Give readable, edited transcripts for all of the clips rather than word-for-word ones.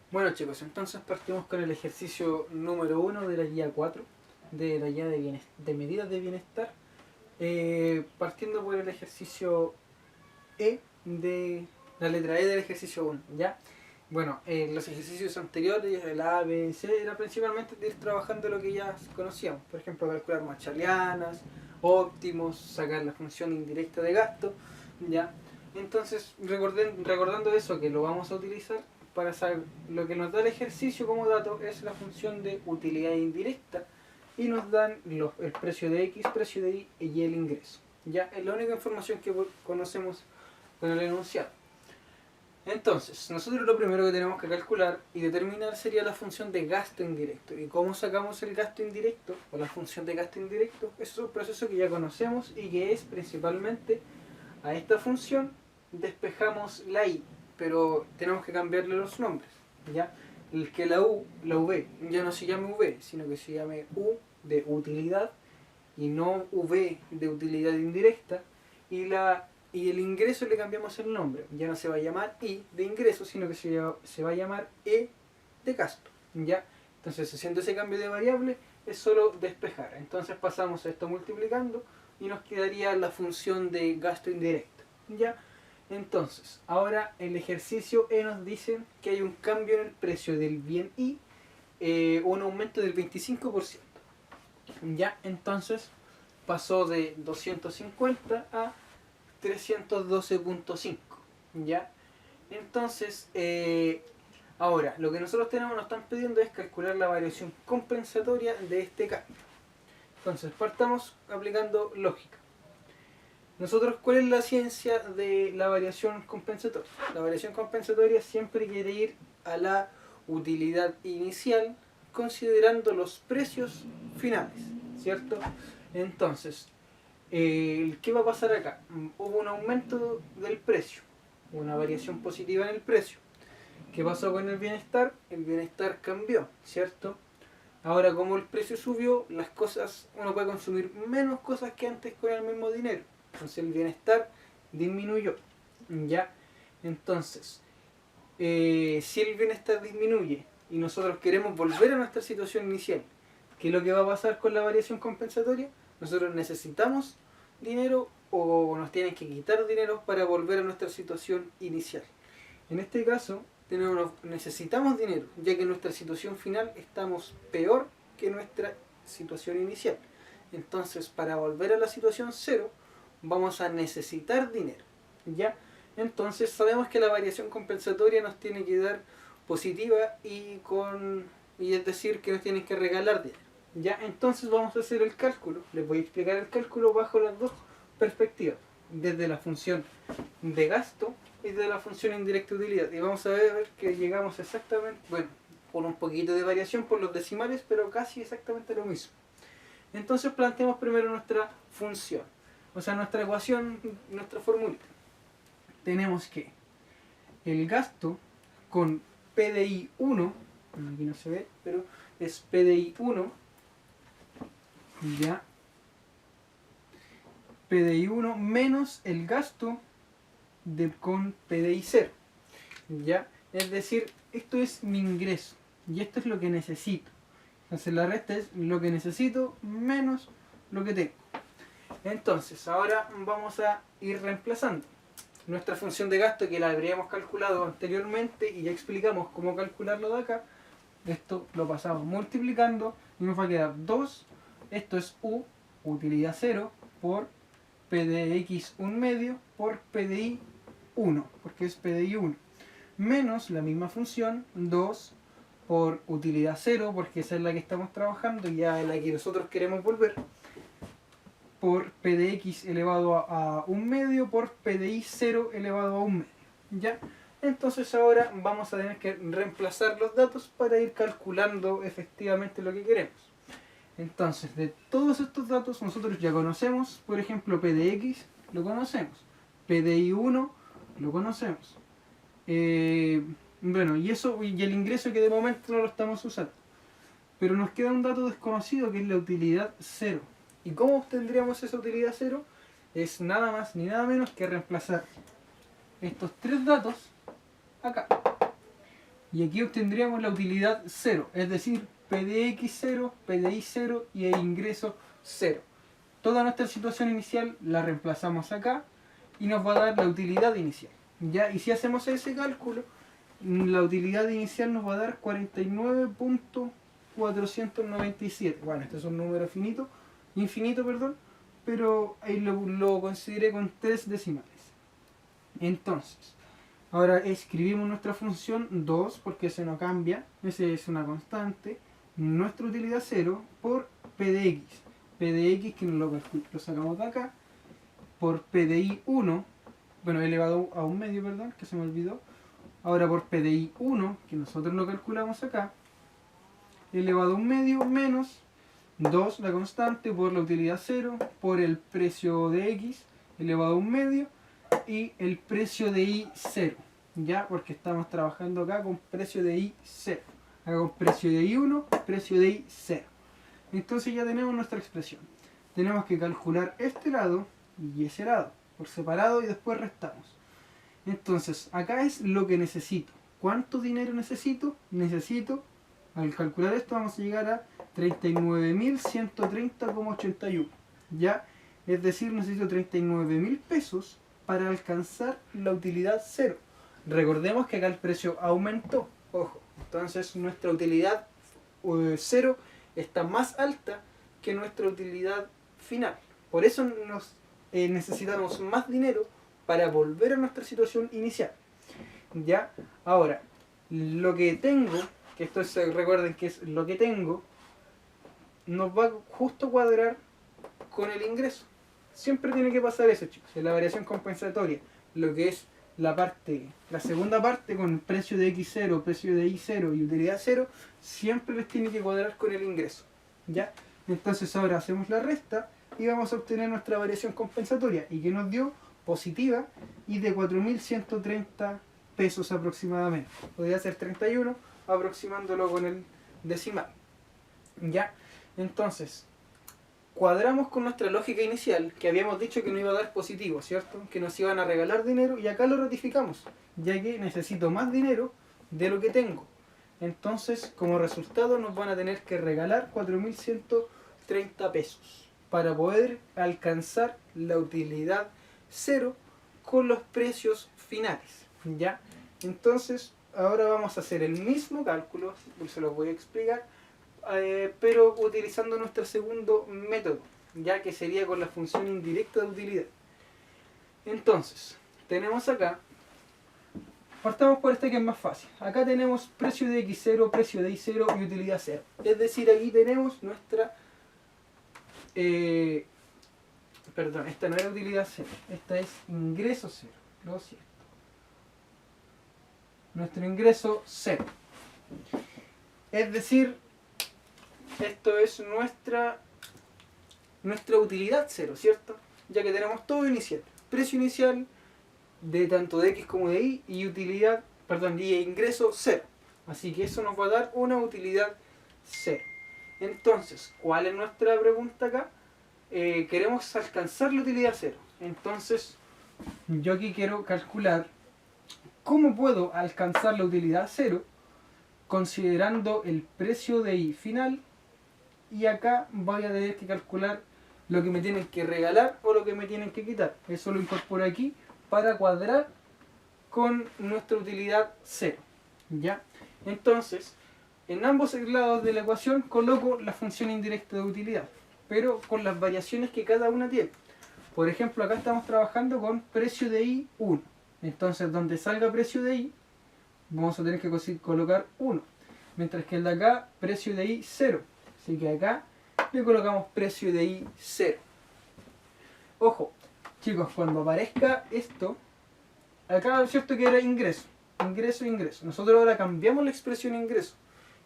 Bueno chicos, entonces partimos con el ejercicio número 1 de la guía 4, de la guía de medidas de bienestar, partiendo por el ejercicio E de la letra E del ejercicio 1, ¿ya? Bueno, los ejercicios anteriores, el A, B, C, era principalmente de ir trabajando lo que ya conocíamos, por ejemplo, calcular machalianas, óptimos, sacar la función indirecta de gasto, ¿ya? Entonces, recordando eso, que lo vamos a utilizar para saber lo que nos da el ejercicio como dato es la función de utilidad indirecta y nos dan el precio de X, precio de Y y el ingreso. Ya es la única información que conocemos con el enunciado. Entonces, nosotros lo primero que tenemos que calcular y determinar sería la función de gasto indirecto. ¿Y cómo sacamos el gasto indirecto o la función de gasto indirecto? Eso es un proceso que ya conocemos y que es principalmente a esta función despejamos la I, pero tenemos que cambiarle los nombres, ¿ya? El que la U, la V, ya no se llame V, sino que se llame U de utilidad y no V de utilidad indirecta, y el ingreso le cambiamos el nombre, ya no se va a llamar I de ingreso, sino que se va a llamar E de gasto, ¿ya? Entonces, haciendo ese cambio de variable es solo despejar. Entonces pasamos a esto multiplicando y nos quedaría la función de gasto indirecto, ¿ya? Entonces, ahora el ejercicio E nos dice que hay un cambio en el precio del bien I, un aumento del 25%. Ya, entonces pasó de 250 a 312.5. Ya, entonces, ahora lo que nosotros nos están pidiendo es calcular la variación compensatoria de este cambio. Entonces, partamos aplicando lógica. Nosotros, ¿cuál es la ciencia de la variación compensatoria? La variación compensatoria siempre quiere ir a la utilidad inicial considerando los precios finales, ¿cierto? Entonces, ¿qué va a pasar acá? Hubo un aumento del precio, una variación positiva en el precio. ¿Qué pasó con el bienestar? El bienestar cambió, ¿cierto? Ahora, como el precio subió, las cosas, uno puede consumir menos cosas que antes con el mismo dinero. Entonces el bienestar disminuyó. ¿Ya? Entonces, si el bienestar disminuye y nosotros queremos volver a nuestra situación inicial, ¿qué es lo que va a pasar con la variación compensatoria? Nosotros necesitamos dinero o nos tienen que quitar dinero para volver a nuestra situación inicial. En este caso, necesitamos dinero, ya que en nuestra situación final estamos peor que nuestra situación inicial. Entonces, para volver a la situación cero, vamos a necesitar dinero, ¿ya? Entonces, sabemos que la variación compensatoria nos tiene que dar positiva y es decir, que nos tienen que regalar dinero, ¿ya? Entonces, vamos a hacer el cálculo. Les voy a explicar el cálculo bajo las dos perspectivas, desde la función de gasto y de la función indirecta utilidad. Y vamos a ver que llegamos exactamente, bueno, con un poquito de variación por los decimales, pero casi exactamente lo mismo. Entonces planteamos primero nuestra función, o sea, nuestra ecuación, nuestra formulita. Tenemos que el gasto con PDI 1, aquí no se ve, pero es PDI 1, ya, PDI 1 menos el gasto con PDI 0, ¿ya? Es decir, esto es mi ingreso y esto es lo que necesito. Entonces la resta es lo que necesito menos lo que tengo. Entonces, ahora vamos a ir reemplazando nuestra función de gasto, que la habríamos calculado anteriormente y ya explicamos cómo calcularlo de acá. Esto lo pasamos multiplicando y nos va a quedar 2. Esto es U, utilidad 0, por PDX 1 medio por PDI 1, porque es PDI 1, menos la misma función 2 por utilidad 0, porque esa es la que estamos trabajando y ya es la que nosotros queremos volver, por PDX elevado a 1 medio por PDI 0 elevado a 1 medio, ¿ya? Entonces ahora vamos a tener que reemplazar los datos para ir calculando efectivamente lo que queremos. Entonces, de todos estos datos nosotros ya conocemos, por ejemplo, PDX lo conocemos, PDI 1 lo conocemos. Bueno, y el ingreso, que de momento no lo estamos usando. Pero nos queda un dato desconocido, que es la utilidad 0. ¿Y cómo obtendríamos esa utilidad 0? Es nada más ni nada menos que reemplazar estos tres datos acá. Y aquí obtendríamos la utilidad 0, es decir, P de X 0, P de Y 0 y el ingreso 0. Toda nuestra situación inicial la reemplazamos acá y nos va a dar la utilidad inicial. ¿Ya? Y si hacemos ese cálculo, la utilidad inicial nos va a dar 49.497. Bueno, este es un número infinito, pero ahí lo consideré con 3 decimales. Entonces, ahora escribimos nuestra función 2 porque se nos cambia, ese es una constante, nuestra utilidad 0 por P de X. P de X que lo sacamos de acá, por P de I 1, bueno, elevado a un medio, que se me olvidó. Ahora por P de I 1, que nosotros lo calculamos acá, elevado a un medio menos 2, la constante, por la utilidad 0, por el precio de X, elevado a un medio, y el precio de I 0, ya, porque estamos trabajando acá con precio de I 0, acá con precio de I 1, precio de I 0. Entonces ya tenemos nuestra expresión. Tenemos que calcular este lado y ese lado por separado y después restamos. Entonces acá es lo que necesito. ¿Cuánto dinero necesito? Al calcular esto vamos a llegar a 39.130,81, ¿ya? Es decir, necesito 39.000 pesos para alcanzar la utilidad 0. Recordemos que acá el precio aumentó, ojo, entonces nuestra utilidad 0 está más alta que nuestra utilidad final. Por eso necesitamos más dinero para volver a nuestra situación inicial. ¿Ya? Ahora, lo que tengo, que esto es, recuerden que es lo que tengo, nos va justo a cuadrar con el ingreso. Siempre tiene que pasar eso, chicos, en la variación compensatoria. Lo que es la segunda parte con precio de X0, precio de Y0 y utilidad 0, siempre les tiene que cuadrar con el ingreso. ¿Ya? Entonces ahora hacemos la resta y vamos a obtener nuestra variación compensatoria y que nos dio positiva y de 4.130 pesos aproximadamente. Podría ser 31 aproximándolo con el decimal. ¿Ya? Entonces, cuadramos con nuestra lógica inicial, que habíamos dicho que no iba a dar positivo, ¿cierto? Que nos iban a regalar dinero y acá lo ratificamos, ya que necesito más dinero de lo que tengo. Entonces, como resultado nos van a tener que regalar 4.130 pesos para poder alcanzar la utilidad 0 con los precios finales, ¿ya? Entonces, ahora vamos a hacer el mismo cálculo, se los voy a explicar, pero utilizando nuestro segundo método, ya que sería con la función indirecta de utilidad. Entonces, tenemos acá, partamos por este que es más fácil. Acá tenemos precio de X0, precio de Y0 y utilidad 0. Es decir, aquí tenemos nuestra... perdón, esta no era utilidad 0, esta es ingreso 0, lo siento. Nuestro ingreso 0. Es decir, esto es nuestra utilidad 0, ¿cierto? Ya que tenemos todo inicial. Precio inicial de tanto de X como de Y y utilidad, perdón, y ingreso 0. Así que eso nos va a dar una utilidad 0. Entonces, ¿cuál es nuestra pregunta acá? Queremos alcanzar la utilidad 0. Entonces, yo aquí quiero calcular cómo puedo alcanzar la utilidad 0 considerando el precio de I final, y acá voy a tener que calcular lo que me tienen que regalar o lo que me tienen que quitar. Eso lo incorporo aquí para cuadrar con nuestra utilidad 0. ¿Ya? Entonces, en ambos lados de la ecuación coloco la función indirecta de utilidad, pero con las variaciones que cada una tiene. Por ejemplo, acá estamos trabajando con precio de I 1. Entonces, donde salga precio de I, vamos a tener que colocar 1. Mientras que el de acá, precio de I 0. Así que acá le colocamos precio de I 0. Ojo, chicos, cuando aparezca esto, acá es cierto que era ingreso. Ingreso. Nosotros ahora cambiamos la expresión ingreso.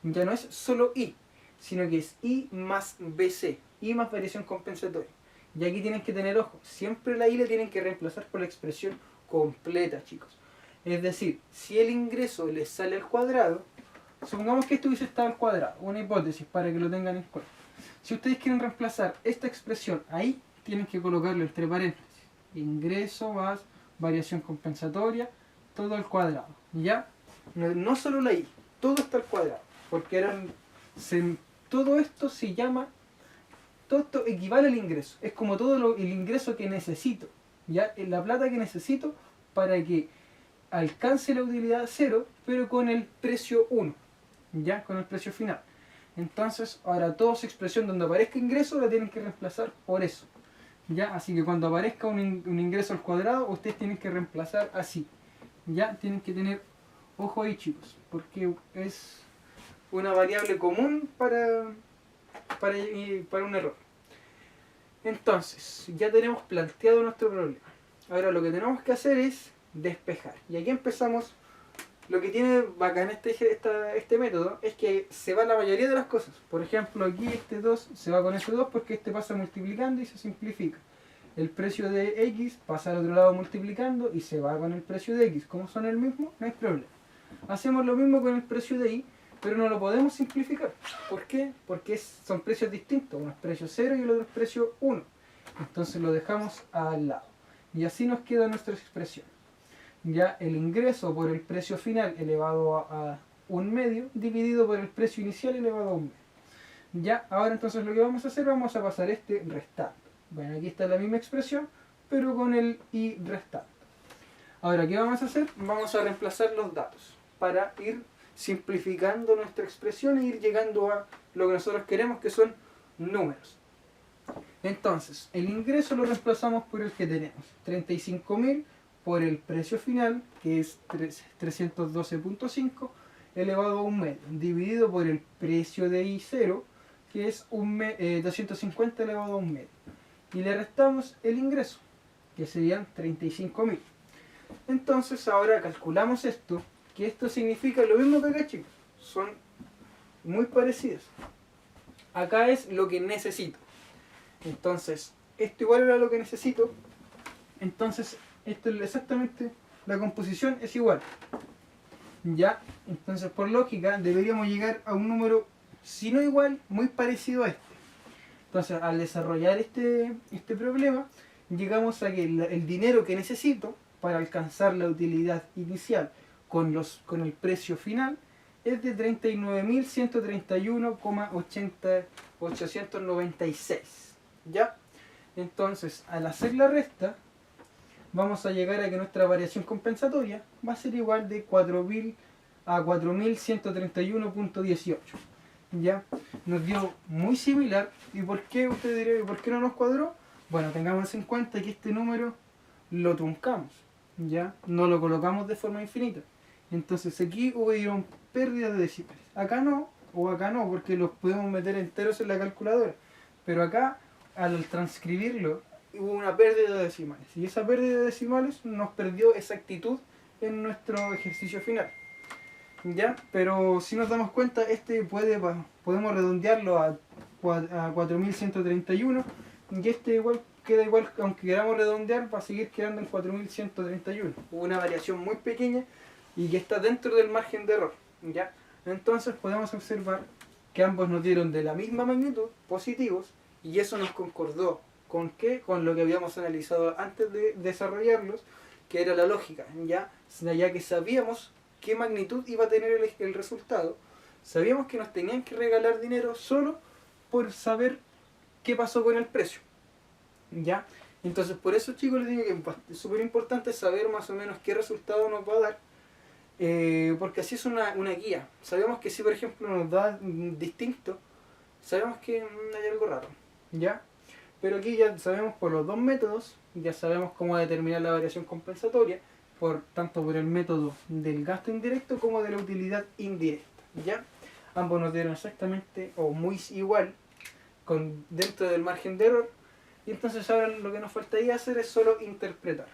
Ya no es solo I, sino que es I más BC. I más variación compensatoria. Y aquí tienen que tener ojo. Siempre la I le tienen que reemplazar por la expresión completa, chicos. Es decir, si el ingreso les sale al cuadrado, supongamos que esto hubiese estado al cuadrado, una hipótesis para que lo tengan en cuenta. Si ustedes quieren reemplazar esta expresión ahí, tienen que colocarlo entre paréntesis. Ingreso más variación compensatoria, todo al cuadrado. ¿Ya? No solo la y, todo está al cuadrado. Porque todo esto se llama, todo esto equivale al ingreso. Es como el ingreso que necesito. ¿Ya? La plata que necesito para que alcance la utilidad 0, pero con el precio 1. ¿Ya? Con el precio final. Entonces, ahora toda su expresión donde aparezca ingreso la tienen que reemplazar por eso. ¿Ya? Así que cuando aparezca un ingreso al cuadrado, ustedes tienen que reemplazar así. ¿Ya? Tienen que tener ojo ahí, chicos, porque es una variable común para un error. Entonces, ya tenemos planteado nuestro problema. Ahora lo que tenemos que hacer es despejar. Y aquí empezamos. Lo que tiene bacán este método es que se va la mayoría de las cosas. Por ejemplo, aquí este 2 se va con ese 2 porque este pasa multiplicando y se simplifica. El precio de X pasa al otro lado multiplicando y se va con el precio de X. Como son el mismo, no hay problema. Hacemos lo mismo con el precio de Y, pero no lo podemos simplificar. ¿Por qué? Porque son precios distintos. Uno es precio 0 y el otro es precio 1. Entonces lo dejamos al lado. Y así nos queda nuestra expresión. Ya el ingreso por el precio final elevado a 1/2 dividido por el precio inicial elevado a 1/2. Ya, ahora entonces lo que vamos a hacer, vamos a pasar este restando. Bueno, aquí está la misma expresión, pero con el y restando. Ahora, ¿qué vamos a hacer? Vamos a reemplazar los datos para ir simplificando nuestra expresión e ir llegando a lo que nosotros queremos, que son números. Entonces, el ingreso lo reemplazamos por el que tenemos, 35.000 por el precio final, que es 312.5 elevado a 1/2, dividido por el precio de I0, que es 250 elevado a 1/2. Y le restamos el ingreso, que serían 35.000. Entonces ahora calculamos esto, que esto significa lo mismo que acá, chicos. Son muy parecidas. Acá es lo que necesito. Entonces, esto igual era lo que necesito. Entonces, esto es exactamente, la composición es igual. Ya, entonces por lógica deberíamos llegar a un número, si no igual, muy parecido a este. Entonces, al desarrollar este problema, llegamos a que el dinero que necesito para alcanzar la utilidad inicial con el precio final es de 39.131,896. ¿Ya? Entonces, al hacer la resta, vamos a llegar a que nuestra variación compensatoria va a ser igual de 4.000 a 4.131.18. ¿Ya? Nos dio muy similar. ¿Y por qué usted diría, y por qué no nos cuadró? Bueno, tengamos en cuenta que este número lo truncamos, ¿ya? No lo colocamos de forma infinita. Entonces aquí hubieron pérdidas de decimales. Acá no, o acá no, porque los podemos meter enteros en la calculadora. Pero acá, al transcribirlo, hubo una pérdida de decimales. Y esa pérdida de decimales nos perdió exactitud en nuestro ejercicio final. ¿Ya? Pero si nos damos cuenta, podemos redondearlo a 4.131 y este igual queda igual, aunque queramos redondear, va a seguir quedando en 4.131. Hubo una variación muy pequeña y que está dentro del margen de error. ¿Ya? Entonces podemos observar que ambos nos dieron de la misma magnitud, positivos, y eso nos concordó. ¿Con qué? Con lo que habíamos analizado antes de desarrollarlos, que era la lógica, ya que sabíamos qué magnitud iba a tener el resultado, sabíamos que nos tenían que regalar dinero solo por saber qué pasó con el precio. ¿Ya? Entonces, por eso, chicos, les digo que es súper importante saber más o menos qué resultado nos va a dar, porque así es una guía. Sabemos que si, por ejemplo, nos da distinto, sabemos que hay algo raro. ¿Ya? Pero aquí ya sabemos por los dos métodos, ya sabemos cómo determinar la variación compensatoria, tanto por el método del gasto indirecto como de la utilidad indirecta. ¿Ya? Ambos nos dieron exactamente o muy igual dentro del margen de error. Y entonces ahora lo que nos faltaría hacer es solo interpretar.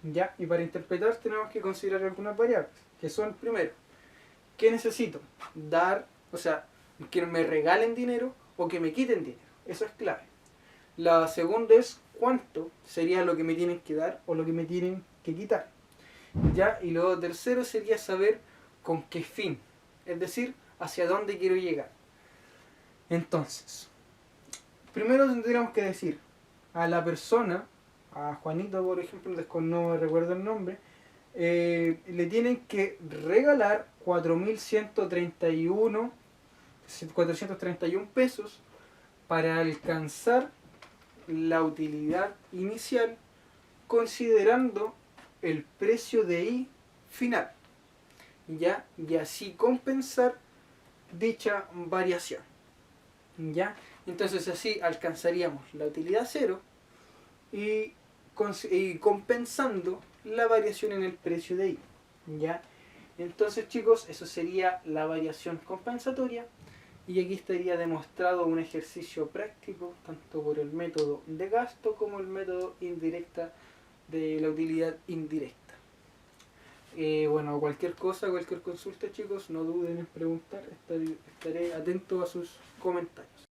¿Ya? Y para interpretar tenemos que considerar algunas variables, que son, primero, ¿qué necesito? O sea, que me regalen dinero o que me quiten dinero. Eso es clave. La segunda es cuánto sería lo que me tienen que dar o lo que me tienen que quitar. ¿Ya? Y luego tercero sería saber con qué fin, es decir, hacia dónde quiero llegar. Entonces, primero tendríamos que decir a la persona, a Juanito por ejemplo, no me recuerdo el nombre, le tienen que regalar 4.431 pesos para alcanzar la utilidad inicial, considerando el precio de I final, ¿ya? Y así compensar dicha variación, ¿ya? Entonces así alcanzaríamos la utilidad cero y compensando la variación en el precio de I, ¿ya? Entonces, chicos, eso sería la variación compensatoria, y aquí estaría demostrado un ejercicio práctico tanto por el método de gasto como el método indirecta de la utilidad indirecta. Bueno, cualquier cosa, cualquier consulta, chicos, no duden en preguntar, estaré atento a sus comentarios.